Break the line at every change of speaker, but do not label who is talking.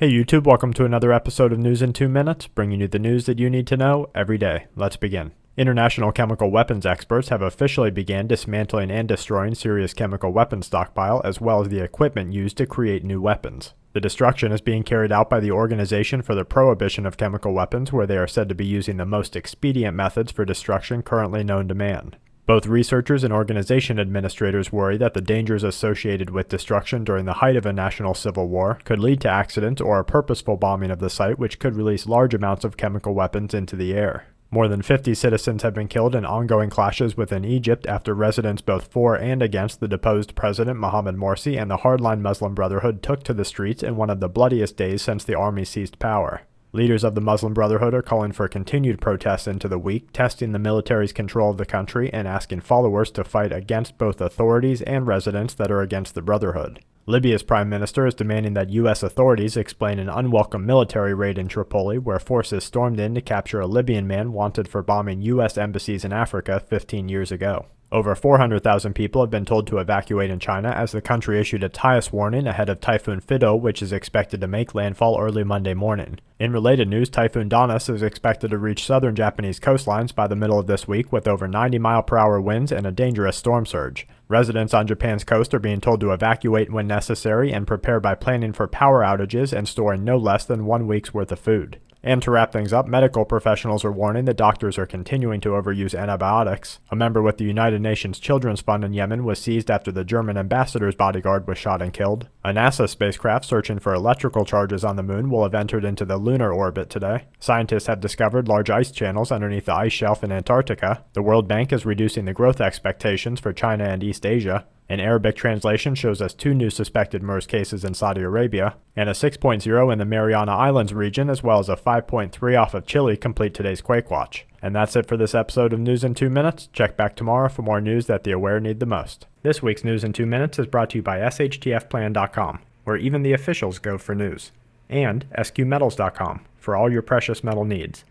Hey YouTube, welcome to another episode of News in 2 Minutes, bringing you the news that you need to know every day. Let's begin. International chemical weapons experts have officially began dismantling and destroying Syria's chemical weapons stockpile, as well as the equipment used to create new weapons. The destruction is being carried out by the Organization for the Prohibition of Chemical Weapons, where they are said to be using the most expedient methods for destruction currently known to man. Both researchers and organization administrators worry that the dangers associated with destruction during the height of a national civil war could lead to accidents or a purposeful bombing of the site, which could release large amounts of chemical weapons into the air. More than 50 citizens have been killed in ongoing clashes within Egypt after residents both for and against the deposed President Mohamed Morsi and the hardline Muslim Brotherhood took to the streets in one of the bloodiest days since the army seized power. Leaders of the Muslim Brotherhood are calling for continued protests into the week, testing the military's control of the country and asking followers to fight against both authorities and residents that are against the Brotherhood. Libya's prime minister is demanding that U.S. authorities explain an unwelcome military raid in Tripoli, where forces stormed in to capture a Libyan man wanted for bombing U.S. embassies in Africa 15 years ago. Over 400,000 people have been told to evacuate in China as the country issued a highest warning ahead of Typhoon Fido, which is expected to make landfall early Monday morning. In related news, Typhoon Danis is expected to reach southern Japanese coastlines by the middle of this week with over 90-mile-per-hour winds and a dangerous storm surge. Residents on Japan's coast are being told to evacuate when necessary and prepare by planning for power outages and storing no less than 1 week's worth of food. And to wrap things up, medical professionals are warning that doctors are continuing to overuse antibiotics. A member with the United Nations Children's Fund in Yemen was seized after the German ambassador's bodyguard was shot and killed. A NASA spacecraft searching for electrical charges on the moon will have entered into the lunar orbit today. Scientists have discovered large ice channels underneath the ice shelf in Antarctica. The World Bank is reducing the growth expectations for China and East Asia. An Arabic translation shows us 2 new suspected MERS cases in Saudi Arabia, and a 6.0 in the Mariana Islands region, as well as a 5.3 off of Chile complete today's Quake Watch. And that's it for this episode of News in 2 Minutes. Check back tomorrow for more news that the aware need the most. This week's News in 2 Minutes is brought to you by SHTFplan.com, where even the officials go for news, and SQmetals.com for all your precious metal needs.